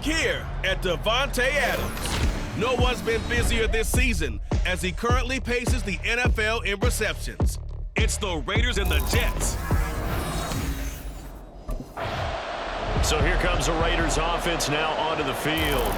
Here at Devontae Adams. No one's been busier this season as he currently paces the NFL in receptions. It's the Raiders and the Jets. So here comes the Raiders offense now onto the field.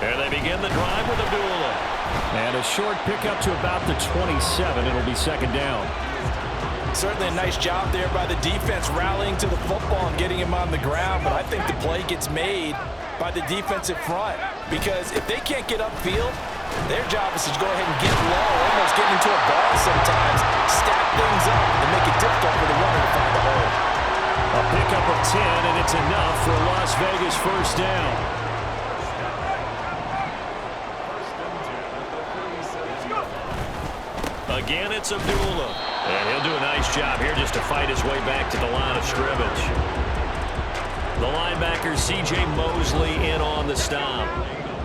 And they begin the drive with Abdullah. And a short pickup to about the 27. It'll be second down. Certainly a nice job there by the defense rallying to the football and getting him on the ground, but I think the play gets made by the defensive front because if they can't get upfield, their job is to go ahead and get low, almost get into a ball sometimes, stack things up, and make it difficult for the runner to find the hole. A pickup of 10, and it's enough for a Las Vegas first down. Again, it's Abdullah. And he'll do a nice job here just to fight his way back to the line of scrimmage. The linebacker, C.J. Mosley, in on the stop.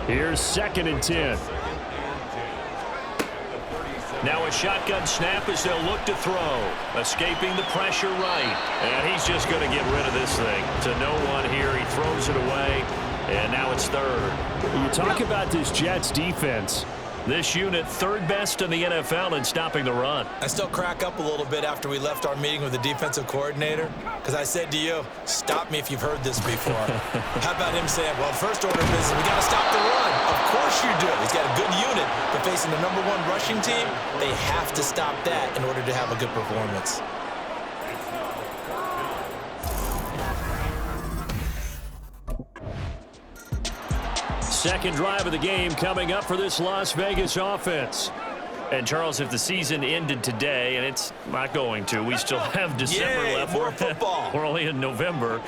Here's 2nd and 10. Now a shotgun snap as they'll look to throw. Escaping the pressure right. And he's just going to get rid of this thing. To no one here. He throws it away. And now it's 3rd. You talk about this Jets defense. This unit, 3rd best in the NFL in stopping the run. I still crack up a little bit after we left our meeting with the defensive coordinator because I said to you, stop me if you've heard this before. How about him saying, well, first order of business, we got to stop the run. Of course you do. He's got a good unit, but facing the #1 rushing team, they have to stop that in order to have a good performance. Second drive of the game coming up for this Las Vegas offense. And, Charles, if the season ended today, and it's not going to, we still have December left. More football. We're only in November.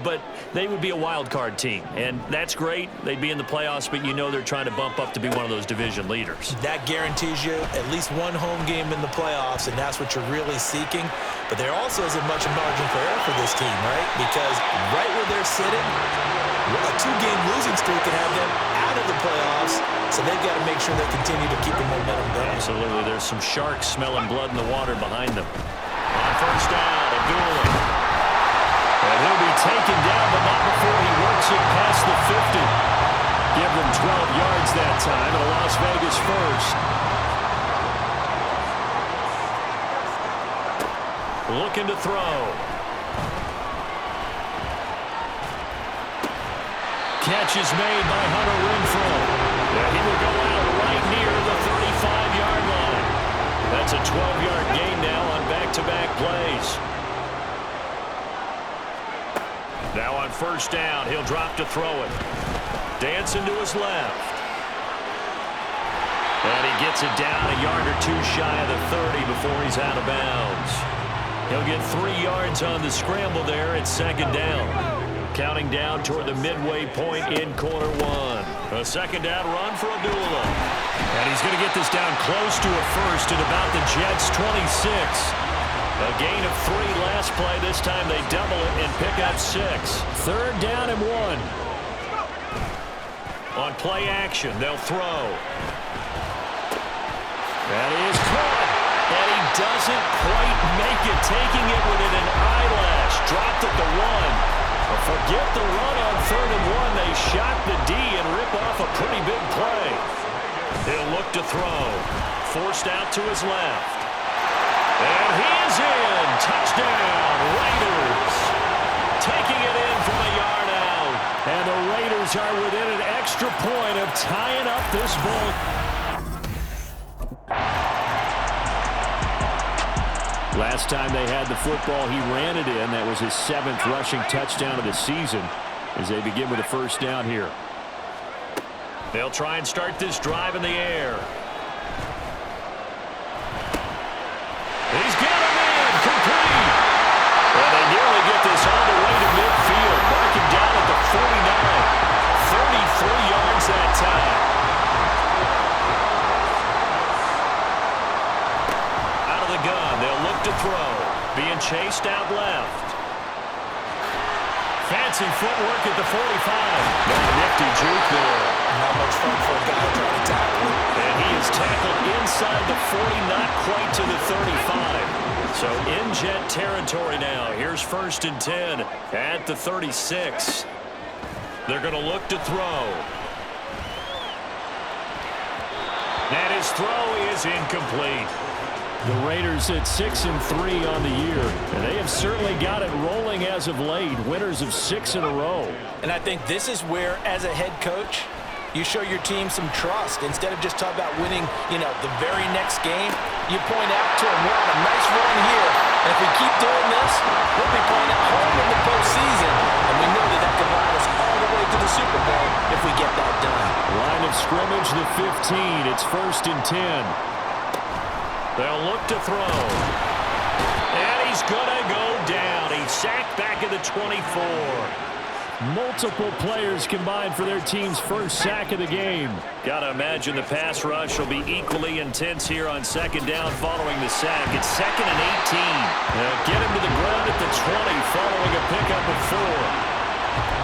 But they would be a wild card team. And that's great. They'd be in the playoffs, but you know they're trying to bump up to be one of those division leaders. That guarantees you at least one home game in the playoffs, and that's what you're really seeking. But there also isn't much margin for error for this team, right? Because right where they're sitting, a 2-game losing streak can have them out of the playoffs, so they've got to make sure they continue to keep the momentum going. Absolutely. There's some sharks smelling blood in the water behind them. On first down, Abdullah. And he'll be taken down, but not before he works it past the 50. Give them 12 yards that time, and a Las Vegas first. Looking to throw. Catch is made by Hunter Renfrow. And he will go out right near the 35-yard line. That's a 12-yard gain now on back-to-back plays. Now on first down, he'll drop to throw it. Dancing to his left. And he gets it down a yard or two shy of the 30 before he's out of bounds. He'll get 3 yards on the scramble there at second down. Counting down toward the midway point in quarter 1. A second down run for Abdullah. And he's going to get this down close to a first at about the Jets' 26. A gain of 3 last play. This time they double it and pick up 6. 3rd down and 1. On play action, they'll throw. That is caught. And he doesn't quite make it, taking it within an eyelash. Dropped at the 1. Forget the run on 3rd and 1. They shock the D and rip off a pretty big play. He'll look to throw. Forced out to his left. And he is in. Touchdown, Raiders. Taking it in from a yard out. And the Raiders are within an extra point of tying up this ball. Last time they had the football, he ran it in. That was his 7th rushing touchdown of the season as they begin with a first down here. They'll try and start this drive in the air. He's got him in. Complete. And they nearly get this all the way to midfield. Marking down at the 49. 33 yards that time. Out of the gun. They'll look to throw. Being chased out left. Fancy Missing footwork at the 45. Nifty juke there. Not much fun for a guy trying to tackle him. And he is tackled inside the 40, not quite to the 35. So in jet territory now. Here's 1st and 10 at the 36. They're going to look to throw. And his throw is incomplete. The Raiders at 6-3 on the year, and they have certainly got it rolling as of late. Winners of 6 in a row. And I think this is where, as a head coach, you show your team some trust. Instead of just talking about winning, the very next game, you point out to them, we're on a nice run here. And if we keep doing this, we'll be playing at home in the postseason. And we know that can ride us all the way to the Super Bowl if we get that done. Line of scrimmage, the 15. It's 1st and 10. They'll look to throw. And he's going to go down. He's sacked back at the 24. Multiple players combined for their team's first sack of the game. Got to imagine the pass rush will be equally intense here on 2nd down following the sack. It's 2nd and 18. They'll get him to the ground at the 20 following a pickup of 4.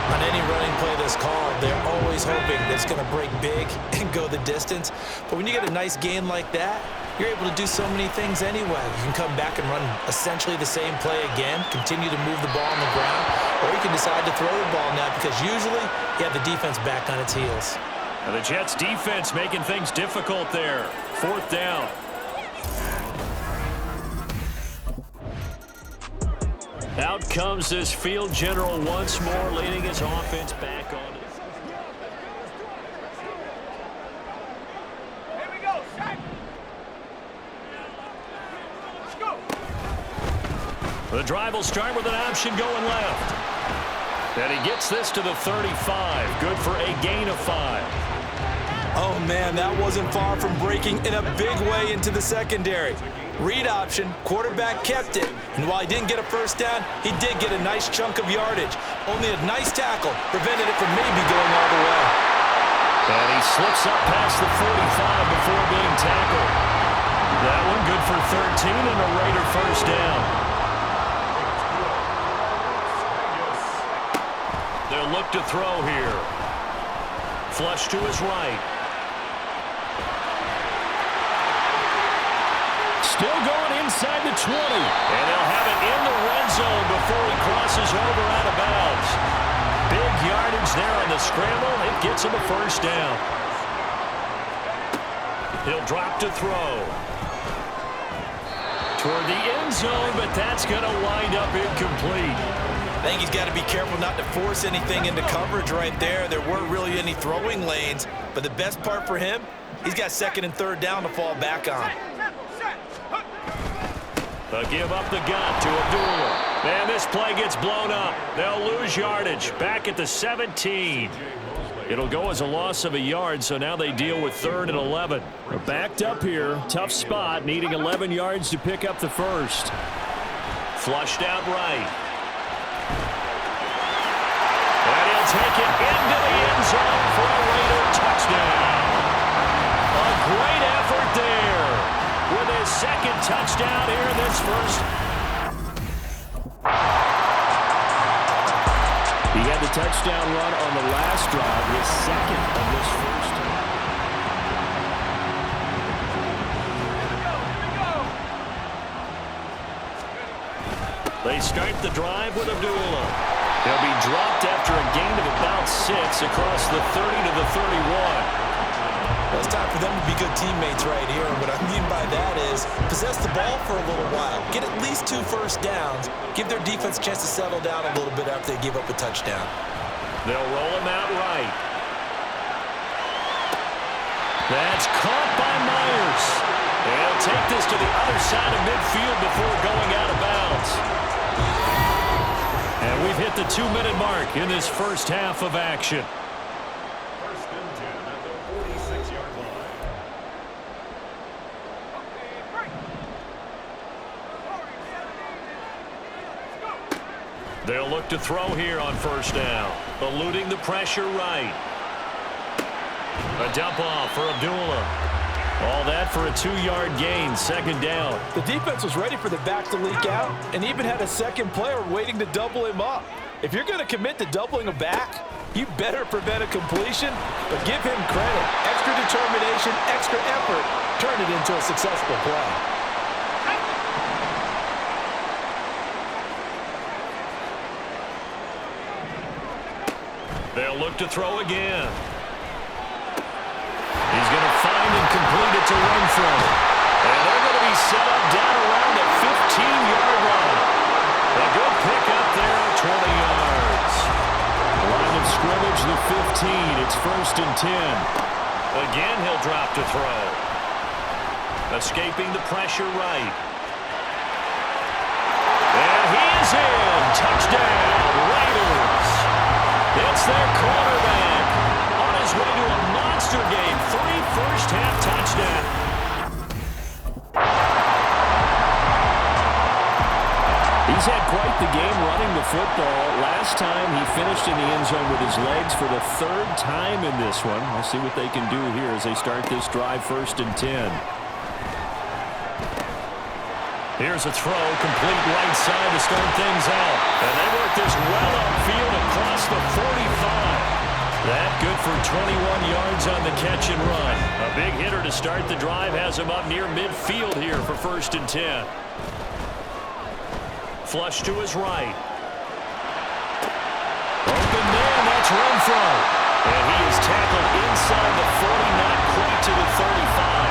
On any running play that's called, they're always hoping that it's going to break big and go the distance. But when you get a nice gain like that, you're able to do so many things anyway. You can come back and run essentially the same play again, continue to move the ball on the ground, or you can decide to throw the ball now because usually you have the defense back on its heels. Now the Jets defense making things difficult there. 4th down. Out comes this field general once more, leading his offense back on. Here we go, Shaq. Let's go. The drive will start with an option going left. And he gets this to the 35. Good for a gain of 5. Oh, man, that wasn't far from breaking in a big way into the secondary. Read option, quarterback kept it. And while he didn't get a first down, he did get a nice chunk of yardage. Only a nice tackle prevented it from maybe going all the way. And he slips up past the 45 before being tackled. That one good for 13 and a Raider first down. They'll look to throw here. Flush to his right. Still going inside the 20. And they'll have it in the red zone before he crosses over out of bounds. Big yardage there on the scramble. It gets him a first down. He'll drop to throw. Toward the end zone, but that's going to wind up incomplete. I think he's got to be careful not to force anything into coverage right there. There weren't really any throwing lanes, but the best part for him, he's got 2nd and 3rd down to fall back on. They'll give up the gun to Abdullah. And this play gets blown up. They'll lose yardage. Back at the 17. It'll go as a loss of a yard, so now they deal with 3rd and 11. They're backed up here. Tough spot, needing 11 yards to pick up the first. Flushed out right. And he'll take it into the end zone for a Raider touchdown. A great effort there. With his 2nd touchdown here in this first. He had the touchdown run on the last drive, his 2nd of this first. They start the drive with Abdullah. He'll be dropped after a gain of about 6 across the 30 to the 31. Well, it's time for them to be good teammates right here. And what I mean by that is possess the ball for a little while. Get at least 2 first downs. Give their defense a chance to settle down a little bit after they give up a touchdown. They'll roll him out right. That's caught by Myers. They'll take this to the other side of midfield before going out of bounds. And we've hit the 2-minute mark in this first half of action. They'll look to throw here on first down. Eluding the pressure right. A dump off for Abdullah. All that for a 2-yard gain, 2nd down. The defense was ready for the back to leak out and even had a second player waiting to double him up. If you're going to commit to doubling a back, you better prevent a completion, but give him credit. Extra determination, extra effort, turn it into a successful play. They'll look to throw again. He's going to find and complete it to Renfro. And they're going to be set up down around the 15-yard line. A good pickup there, 20 yards. Line of scrimmage, the 15. It's 1st and 10. Again, he'll drop to throw. Escaping the pressure right. And he is in. Touchdown, Raiders. It's their quarterback on his way to a monster game. 3 first-half touchdowns. He's had quite the game running the football. Last time he finished in the end zone with his legs for the 3rd time in this one. We'll see what they can do here as they start this drive, 1st and 10. Here's a throw, complete right side to start things out. And they work this well upfield across the 45. That good for 21 yards on the catch and run. A big hitter to start the drive has him up near midfield here for 1st and 10. Flush to his right. Open man, that's Renfro. And he is tackled inside the 40, not quite to the 35.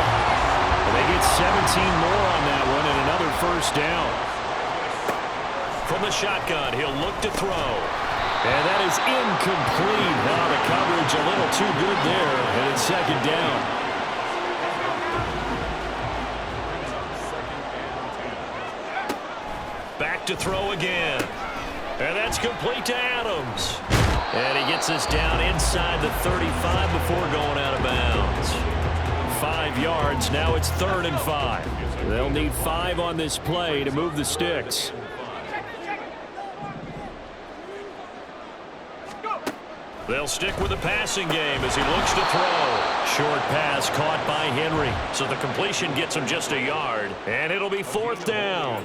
And they get 17 more on that one and another 1st down. From the shotgun, he'll look to throw. And that is incomplete. Now the coverage a little too good there, and it's 2nd down. Back to throw again. And that's complete to Adams. And he gets us down inside the 35 before going out of bounds. 5 yards. Now it's 3rd and 5. They'll need 5 on this play to move the sticks. They'll stick with the passing game as he looks to throw. Short pass caught by Henry. So the completion gets him just a yard. And it'll be 4th down.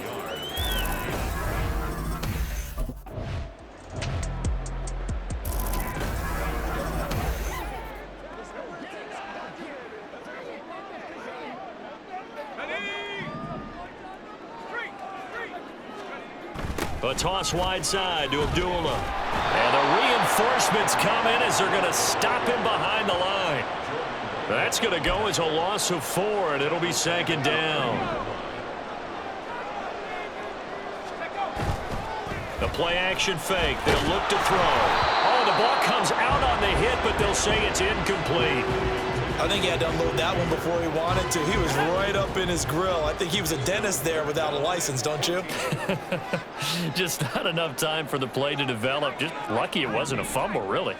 A toss wide side to Abdullah. And the reinforcements come in as they're going to stop him behind the line. That's going to go as a loss of 4, and it'll be 2nd down. The play action fake. They'll look to throw. Oh, the ball comes out on the hit, but they'll say it's incomplete. I think he had to unload that one before he wanted to. He was right up in his grill. I think he was a dentist there without a license, don't you? Just not enough time for the play to develop. Just lucky it wasn't a fumble, really.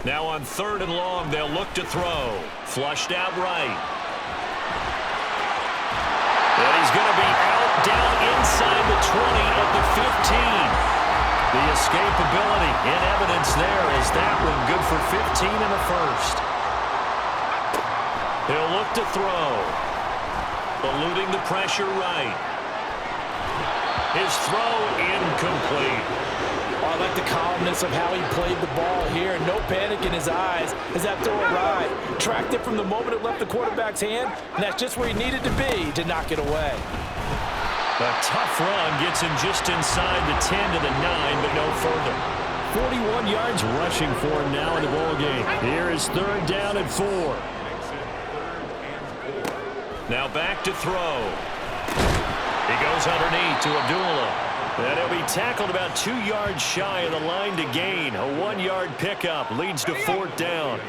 Now on 3rd and long, they'll look to throw. Flushed out right. And he's going to be out down inside the 20 at the 15. The escapability in evidence there is that one good for 15 in the 1st. He'll look to throw. Eluding the pressure right. His throw incomplete. Oh, I like the calmness of how he played the ball here. No panic in his eyes as that throw arrived. Tracked it from the moment it left the quarterback's hand, and that's just where he needed to be to knock it away. A tough run gets him just inside the 10 to the 9, but no further. 41 yards rushing for him now in the ball game. Here is 3rd down and 4. Now back to throw. He goes underneath to Abdullah. And he'll be tackled about 2 yards shy of the line to gain. A 1-yard pickup leads to 4th down.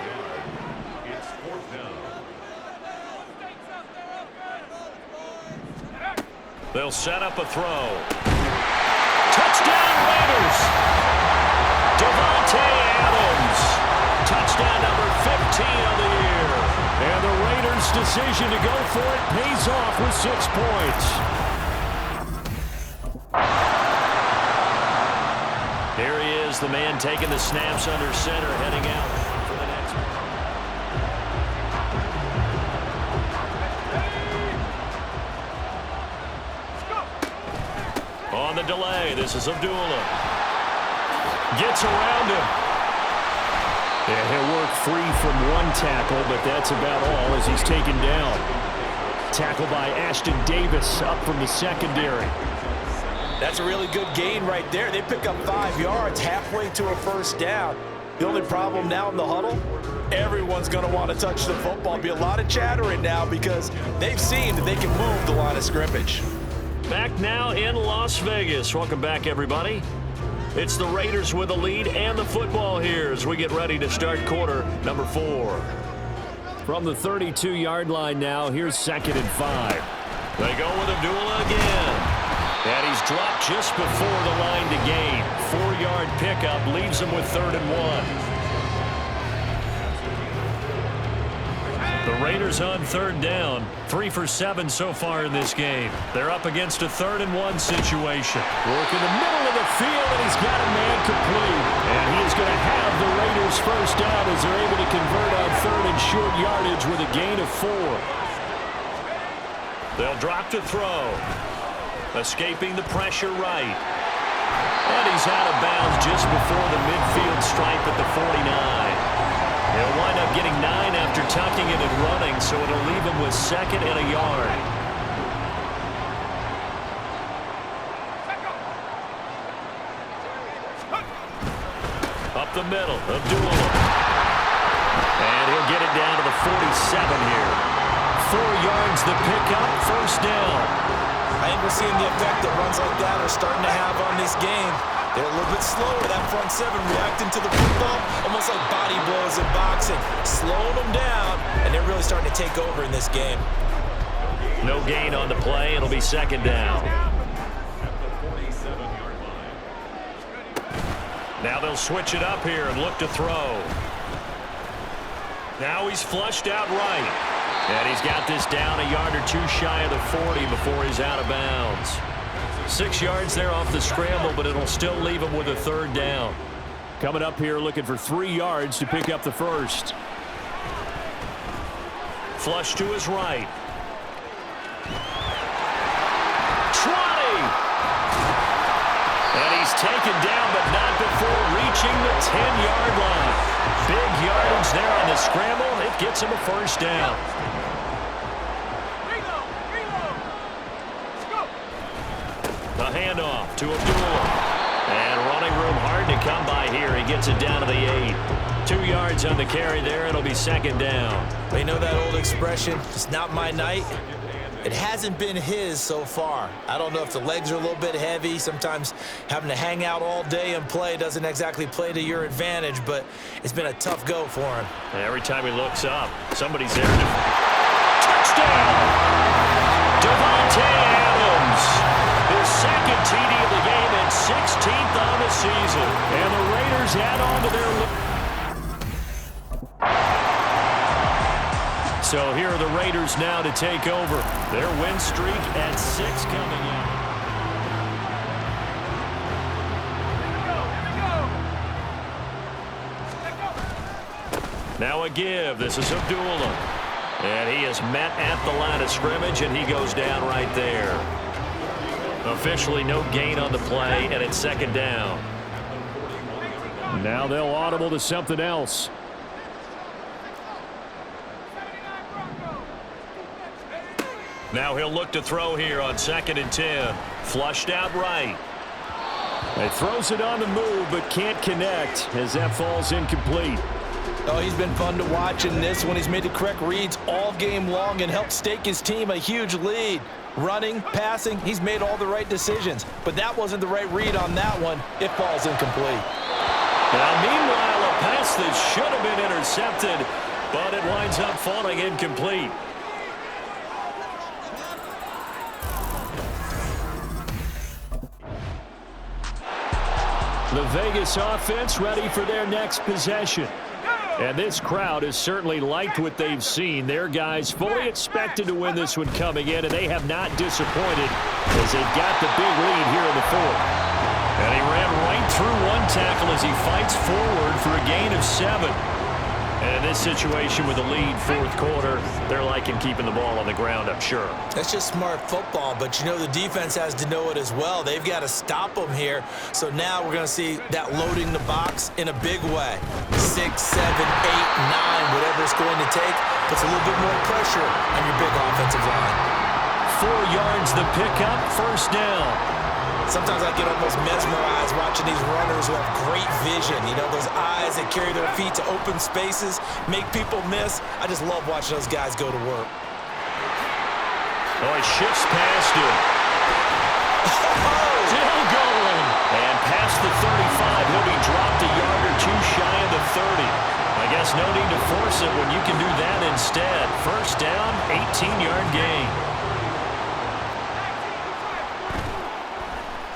They'll set up a throw. Touchdown Raiders! Davante Adams. Touchdown number 15 of the year. And the Raiders' decision to go for it pays off with 6 points. Here he is, the man taking the snaps under center, heading out for the next one. On the delay, this is Abdullah. Gets around him. Yeah, he'll work free from one tackle, but that's about all as he's taken down. Tackle by Ashton Davis up from the secondary. That's a really good gain right there. They pick up 5 yards halfway to a first down. The only problem now in the huddle, everyone's going to want to touch the football. Be a lot of chattering now because they've seen that they can move the line of scrimmage. Back now in Las Vegas. Welcome back, everybody. It's the Raiders with the lead and the football here as we get ready to start quarter number 4. From the 32-yard line now, here's 2nd and 5. They go with Abdullah again. And he's dropped just before the line to gain. 4-yard pickup leaves him with 3rd and 1. The Raiders on 3rd down. 3 for 7 so far in this game. They're up against a 3rd and 1 situation. Work in the middle of the field, and he's got a man complete. And he is going to have the Raiders first down as they're able to convert on 3rd and short yardage with a gain of 4. They'll drop to throw. Escaping the pressure right. And he's out of bounds just before the midfield stripe at the 49. He'll wind up getting 9 after tucking it and running, so it'll leave him with 2nd and a yard. Up the middle, Abdullah. And he'll get it down to the 47 here. 4 yards the pickup, first down. I think we're seeing the effect that runs like that are starting to have on this game. They're a little bit slower, that front 7, reacting to the football, almost like body blows in boxing, slowing them down, and they're really starting to take over in this game. No gain on the play. It'll be 2nd down. Now they'll switch it up here and look to throw. Now he's flushed out right. And he's got this down a yard or 2 shy of the 40 before he's out of bounds. 6 yards there off the scramble, but it'll still leave him with a 3rd down. Coming up here looking for 3 yards to pick up the first. Flush to his right. 20! And he's taken down, but not before reaching the 10-yard line. Big yardage there on the scramble. It gets him a first down. The handoff to Abdullah. And running room hard to come by here. He gets it down to the 8. 2 yards on the carry there. It'll be 2nd down. You know that old expression, it's not my night? It hasn't been his so far. I don't know if the legs are a little bit heavy. Sometimes having to hang out all day and play doesn't exactly play to your advantage, but it's been a tough go for him. And every time he looks up, somebody's there. Touchdown! Davante Adams. His 2nd TD of the game and 16th on the season. And the Raiders add on to their lead. So here are the Raiders now to take over. Their win streak at 6 coming in. Now a give. This is Abdullah. And he is met at the line of scrimmage, and he goes down right there. Officially no gain on the play, and it's 2nd down. Now they'll audible to something else. Now he'll look to throw here on 2nd and 10. Flushed out right. He throws it on the move, but can't connect as that falls incomplete. Oh, he's been fun to watch in this one. He's made the correct reads all game long and helped stake his team a huge lead. Running, passing, he's made all the right decisions. But that wasn't the right read on that one. It falls incomplete. Now, meanwhile, a pass that should have been intercepted, but it winds up falling incomplete. The Vegas offense ready for their next possession. And this crowd has certainly liked what they've seen. Their guys fully expected to win this one coming in, and they have not disappointed as they've got the big lead here in the 4th. And he ran right through one tackle as he fights forward for a gain of 7. And in this situation with the lead fourth quarter, they're liking keeping the ball on the ground, I'm sure. That's just smart football, but you know the defense has to know it as well. They've got to stop them here. So now we're going to see that loading the box in a big way. 6, 7, 8, 9, whatever it's going to take, puts a little bit more pressure on your big offensive line. 4 yards the pickup, first down. Sometimes I get almost mesmerized watching these runners who have great vision. You know, those eyes that carry their feet to open spaces, make people miss. I just love watching those guys go to work. Oh, he shifts past him. Still going. And past the 35, he'll be dropped a yard or two shy of the 30. I guess no need to force it when you can do that instead. First down, 18-yard gain.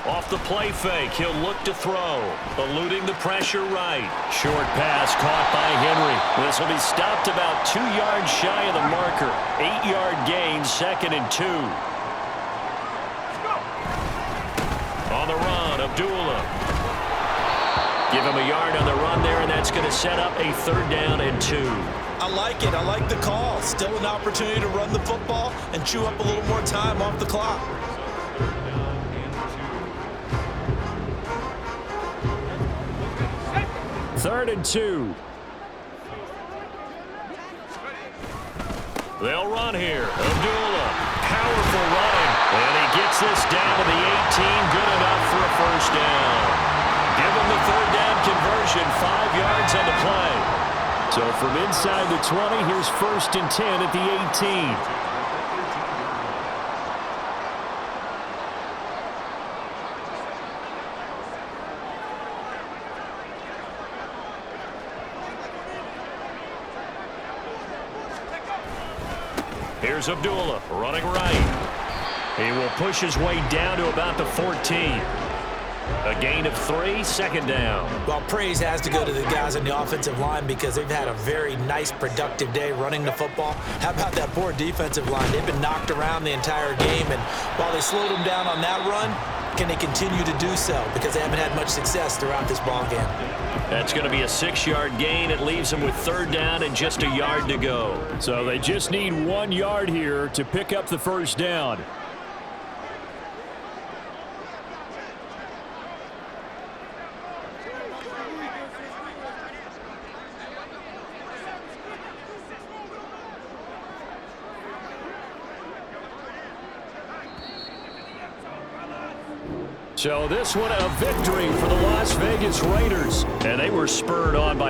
Off the play fake, he'll look to throw. Eluding the pressure right. Short pass caught by Henry. This will be stopped about 2 yards shy of the marker. 8-yard gain, 2nd and 2. On the run, Abdullah. Give him a yard on the run there, and that's going to set up a 3rd down and 2. I like it. I like the call. Still an opportunity to run the football and chew up a little more time off the clock. 3rd and 2. They'll run here. Abdullah, powerful running. And he gets this down to the 18. Good enough for a first down. Give him the 3rd down conversion. 5 yards on the play. So from inside the 20, here's 1st and 10 at the 18. Here's Abdullah running right. He will push his way down to about the 14. A gain of 3, 2nd down. Well, praise has to go to the guys on the offensive line because they've had a very nice, productive day running the football. How about that poor defensive line? They've been knocked around the entire game, and while they slowed them down on that run, can they continue to do so? Because they haven't had much success throughout this ball game. That's going to be a 6-yard gain. It leaves them with 3rd down and just a yard to go. So they just need 1 yard here to pick up the first down. So this one a victory for the Las Vegas Raiders. And they were spurred on by